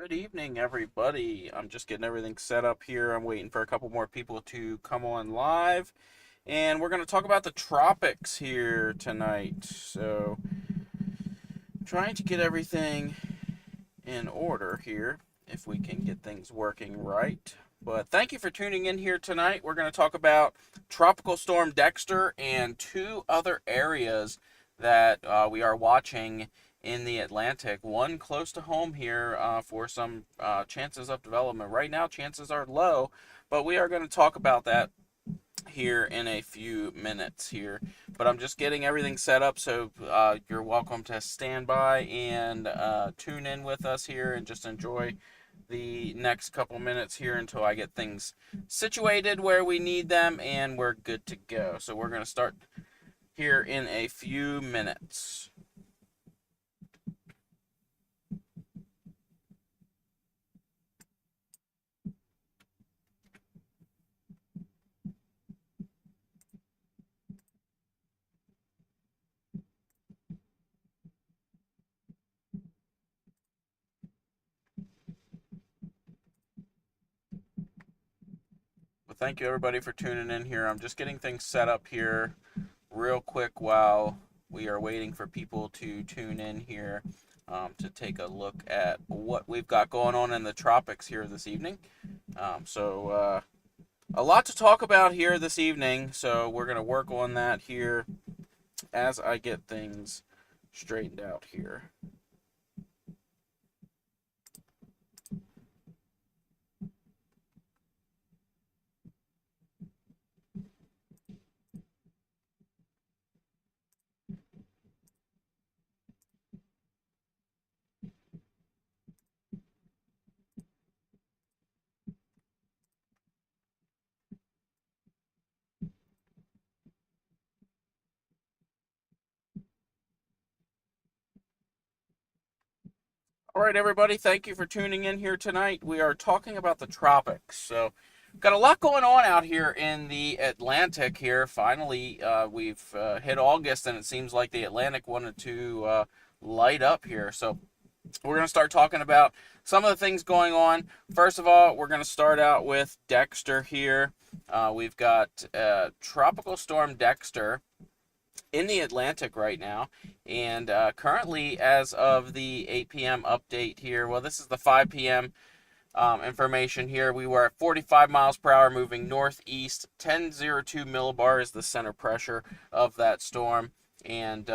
Good evening, everybody. I'm just getting everything set up here. I'm waiting for a couple more people to come on live. And we're going to talk about the tropics here tonight. So, trying to get everything in order here, if we can get things working right. But thank you for tuning in here tonight. We're going to talk about Tropical Storm Dexter and two other areas that we are watching in the Atlantic. One close to home here for some chances of development. Right now, chances are low, but we are going to talk about that here in a few minutes here. But I'm just getting everything set up, so you're welcome to stand by and tune in with us here and just enjoy the next couple minutes here until I get things situated where we need them and we're good to go. So we're going to start here in a few minutes. Well, thank you everybody for tuning in here. I'm just getting things set up here real quick while we are waiting for people to tune in here to take a look at what we've got going on in the tropics here this evening. A lot to talk about here this evening, so we're going to work on that here as I get things straightened out here. All right, everybody, thank you for tuning in here tonight. We are talking about the tropics. So, got a lot going on out here in the Atlantic here. Finally, we've hit August, and it seems like the Atlantic wanted to light up here. So, we're going to start talking about some of the things going on. First of all, we're going to start out with Dexter here. We've got Tropical Storm Dexter in the Atlantic right now, and currently, as of the 8 p.m. update here, well, this is the 5 p.m. Information here. We were at 45 miles per hour moving northeast. 1002 millibar is the center pressure of that storm, and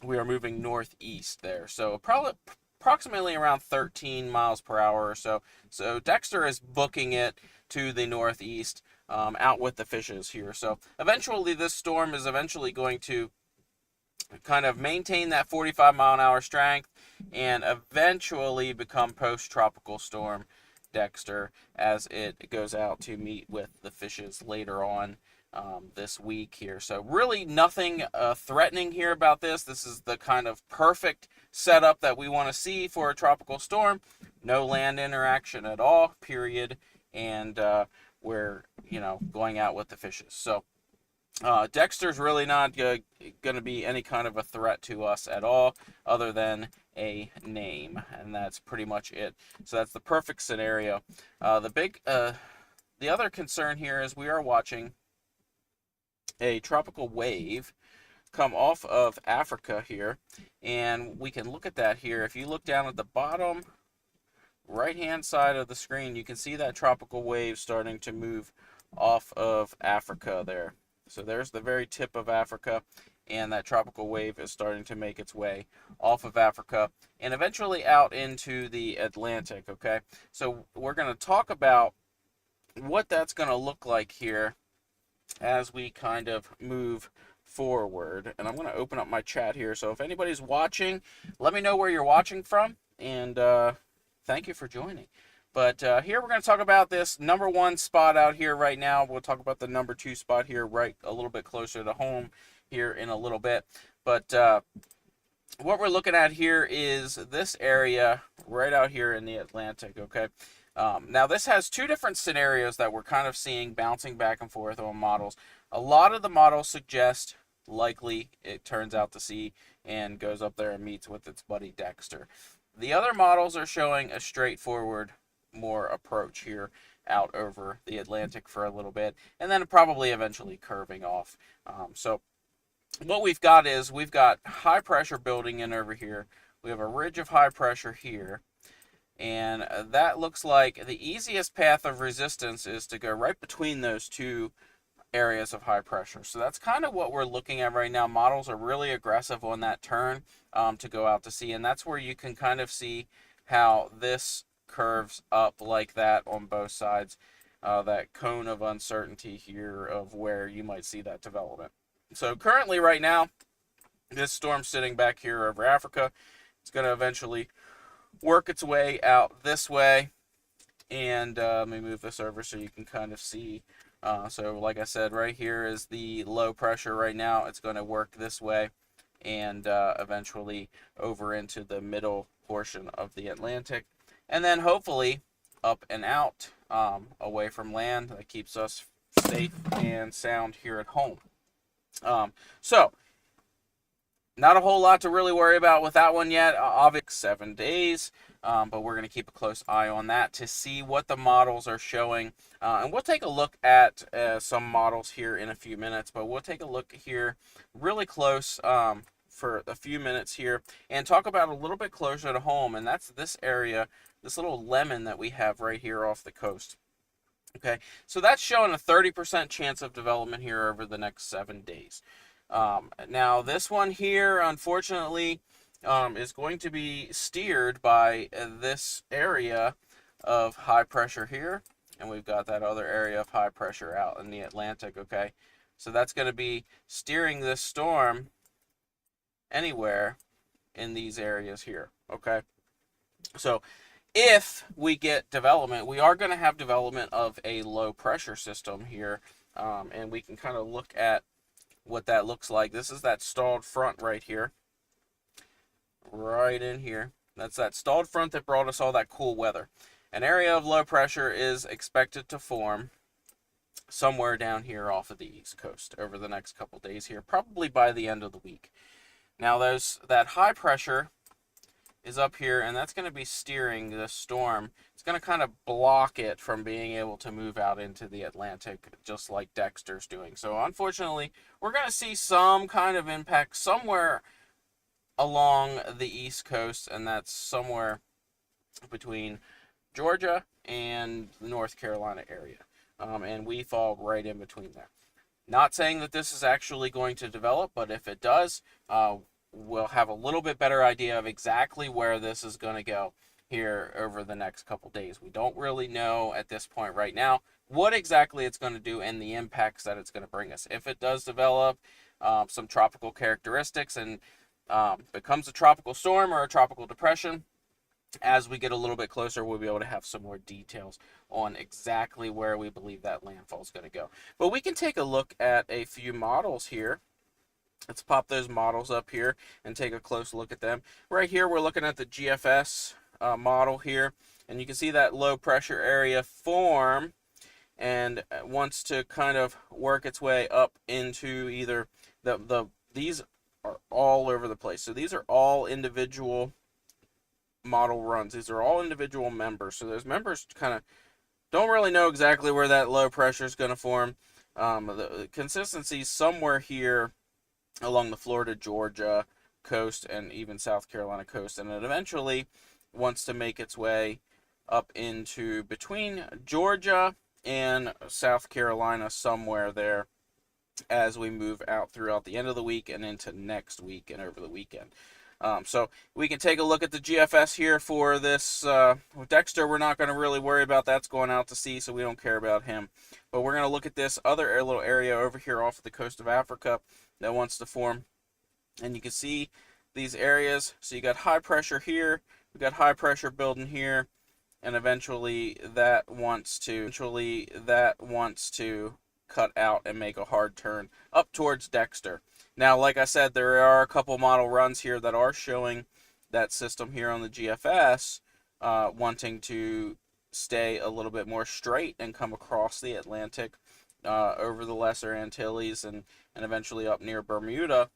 we are moving northeast there. So probably approximately around 13 miles per hour or so. So Dexter is booking it to the northeast, out with the fishes here. So eventually this storm is eventually going to kind of maintain that 45 mile an hour strength and eventually become post-tropical storm Dexter as it goes out to meet with the fishes later on this week here. So really nothing threatening here about this. This is the kind of perfect setup that we want to see for a tropical storm. No land interaction at all, period. And we're, going out with the fishes. So Dexter's really not going to be any kind of a threat to us at all other than a name, and that's pretty much it. So that's the perfect scenario. The other concern here is we are watching a tropical wave come off of Africa here, and we can look at that here. If you look down at the bottom right hand side of the screen, you can see that tropical wave starting to move off of Africa there. So there's the very tip of Africa, and that tropical wave is starting to make its way off of Africa and eventually out into the Atlantic, okay? So we're going to talk about what that's going to look like here as we kind of move forward. And I'm going to open up my chat here. So if anybody's watching, let me know where you're watching from, and thank you for joining. But here we're going to talk about this number one spot out here right now. We'll talk about the number two spot here right a little bit closer to home here in a little bit. But what we're looking at here is this area right out here in the Atlantic, okay? Now, this has two different scenarios that we're kind of seeing bouncing back and forth on models. A lot of the models suggest likely it turns out to sea and goes up there and meets with its buddy Dexter. The other models are showing a straightforward more approach here out over the Atlantic for a little bit, and then probably eventually curving off. So what we've got is we've got high pressure building in over here. We have a ridge of high pressure here, and that looks like the easiest path of resistance is to go right between those two areas of high pressure. So that's kind of what we're looking at right now. Models are really aggressive on that turn to go out to sea, and that's where you can kind of see how this curves up like that on both sides, that cone of uncertainty here of where you might see that development. So currently right now, this storm's sitting back here over Africa. It's going to eventually work its way out this way, and let me move this over so you can kind of see. So like I said, right here is the low pressure right now. It's going to work this way and eventually over into the middle portion of the Atlantic, and then hopefully up and out away from land. That keeps us safe and sound here at home. So not a whole lot to really worry about with that one yet. Obviously 7 days, but we're going to keep a close eye on that to see what the models are showing. And we'll take a look at some models here in a few minutes, but we'll take a look here really close for a few minutes here and talk about a little bit closer to home, and that's this area, this little lemon that we have right here off the coast. Okay, so that's showing a 30% chance of development here over the next 7 days. Now this one here, unfortunately, is going to be steered by this area of high pressure here, and we've got that other area of high pressure out in the Atlantic. Okay, so that's going to be steering this storm anywhere in these areas here. Okay, so if we get development, we are going to have development of a low pressure system here, and we can kind of look at what that looks like. This is that stalled front right here, right in here. That's that stalled front that brought us all that cool weather. An area of low pressure is expected to form somewhere down here off of the East Coast over the next couple days here, probably by the end of the week. Now that high pressure is up here, and that's going to be steering the storm. It's going to kind of block it from being able to move out into the Atlantic, just like Dexter's doing. So unfortunately, we're going to see some kind of impact somewhere along the East Coast, and that's somewhere between Georgia and the North Carolina area. And we fall right in between there. Not saying that this is actually going to develop, but if it does, we'll have a little bit better idea of exactly where this is going to go here over the next couple days. We don't really know at this point right now what exactly it's going to do and the impacts that it's going to bring us. If it does develop some tropical characteristics and becomes a tropical storm or a tropical depression, as we get a little bit closer, we'll be able to have some more details on exactly where we believe that landfall is going to go. But we can take a look at a few models here. Let's pop those models up here and take a close look at them. Right here, we're looking at the GFS model here, and you can see that low pressure area form and wants to kind of work its way up into either these are all over the place. So these are all individual model runs. These are all individual members. So those members kind of don't really know exactly where that low pressure is going to form. The consistency is somewhere here along the Florida, Georgia coast and even South Carolina coast, and it eventually wants to make its way up into between Georgia and South Carolina, somewhere there, as we move out throughout the end of the week and into next week and over the weekend. So we can take a look at the GFS here for this Dexter. We're not going to really worry about that's going out to sea, so we don't care about him. But we're going to look at this other little area over here off the coast of Africa that wants to form. And you can see these areas. So you got high pressure here, we got high pressure building here, and eventually that wants to cut out and make a hard turn up towards Dexter. Now, like I said, there are a couple model runs here that are showing that system here on the GFS wanting to stay a little bit more straight and come across the Atlantic over the Lesser Antilles and eventually up near Bermuda.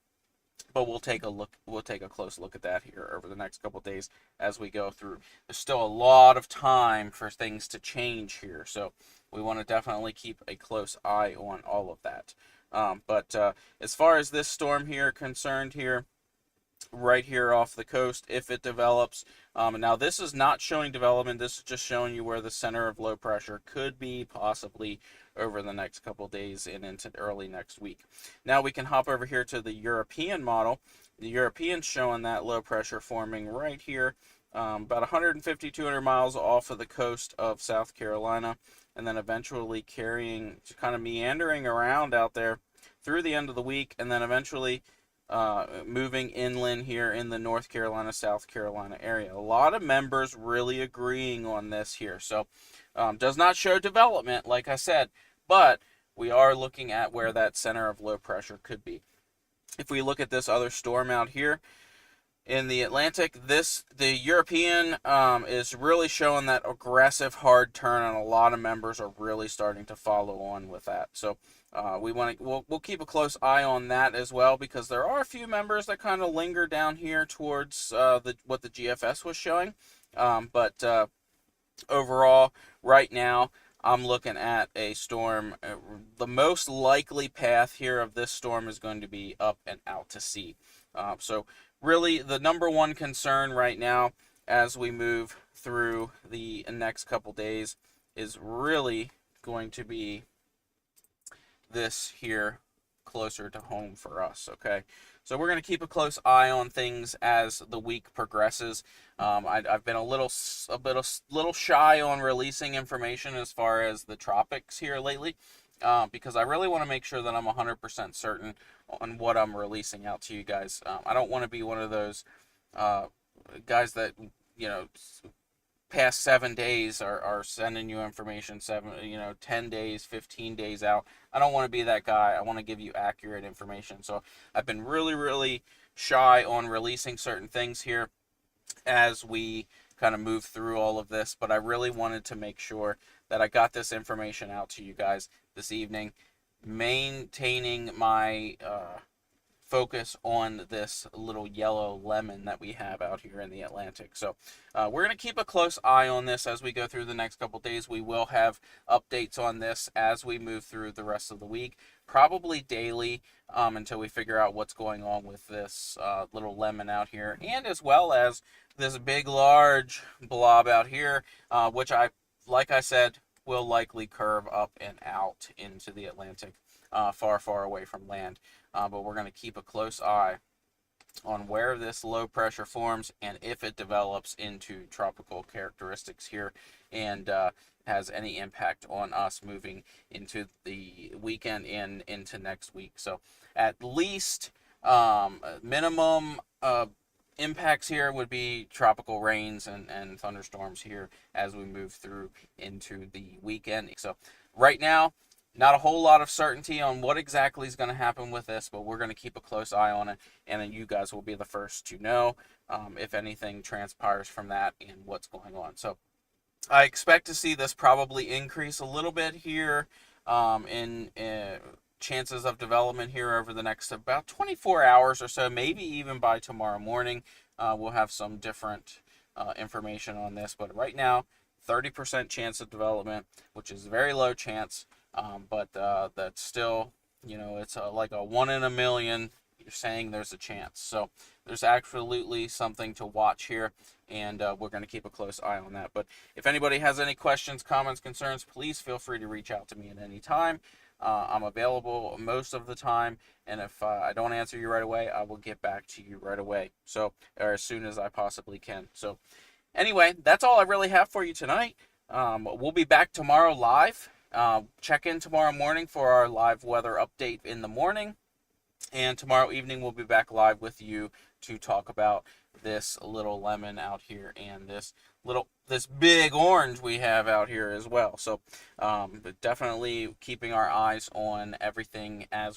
but we'll take a close look at that here over the next couple days as we go through. There's still a lot of time for things to change here, so we want to definitely keep a close eye on all of that. But as far as this storm here concerned here, right here off the coast, if it develops, now this is not showing development, this is just showing you where the center of low pressure could be possibly over the next couple days and into early next week. Now we can hop over here to the European model. The European's showing that low pressure forming right here, about 150, 200 miles off of the coast of South Carolina, and then eventually carrying, kind of meandering around out there through the end of the week, and then eventually moving inland here in the North Carolina, South Carolina area. A lot of members really agreeing on this here. So does not show development, like I said, but we are looking at where that center of low pressure could be. If we look at this other storm out here in the Atlantic, the European is really showing that aggressive hard turn, and a lot of members are really starting to follow on with that. So we'll keep a close eye on that as well, because there are a few members that kind of linger down here towards what the GFS was showing. But overall, right now, I'm looking at a storm. The most likely path here of this storm is going to be up and out to sea. So really, the number one concern right now as we move through the next couple days is really going to be this here closer to home for us, okay? So we're going to keep a close eye on things as the week progresses. I've been a little shy on releasing information as far as the tropics here lately, because I really want to make sure that I'm 100% certain on what I'm releasing out to you guys. I don't want to be one of those guys that, past 7 days are sending you information 10 days, 15 days out. I don't want to be that guy. I want to give you accurate information. So I've been really shy on releasing certain things here as we kind of move through all of this, but I really wanted to make sure that I got this information out to you guys this evening, maintaining my focus on this little yellow lemon that we have out here in the Atlantic. So we're going to keep a close eye on this as we go through the next couple days. We will have updates on this as we move through the rest of the week, probably daily, until we figure out what's going on with this little lemon out here, and as well as this big large blob out here, which like I said, will likely curve up and out into the Atlantic, far away from land. But we're going to keep a close eye on where this low pressure forms and if it develops into tropical characteristics here, and has any impact on us moving into the weekend and into next week. So at least minimum impacts here would be tropical rains and thunderstorms here as we move through into the weekend. So right now, not a whole lot of certainty on what exactly is going to happen with this, but we're going to keep a close eye on it, and then you guys will be the first to know if anything transpires from that and what's going on. So I expect to see this probably increase a little bit here in chances of development here over the next about 24 hours or so, maybe even by tomorrow morning. We'll have some different information on this, but right now, 30% chance of development, which is a very low chance. But that's still, it's like a 1 in a million. You're saying there's a chance. So there's absolutely something to watch here, and we're going to keep a close eye on that. But if anybody has any questions, comments, concerns, please feel free to reach out to me at any time. I'm available most of the time, and if I don't answer you right away, I will get back to you right away. So, or as soon as I possibly can. So anyway, that's all I really have for you tonight. We'll be back tomorrow live. Check in tomorrow morning for our live weather update in the morning, and tomorrow evening we'll be back live with you to talk about this little lemon out here and this big orange we have out here as well. So but definitely keeping our eyes on everything as we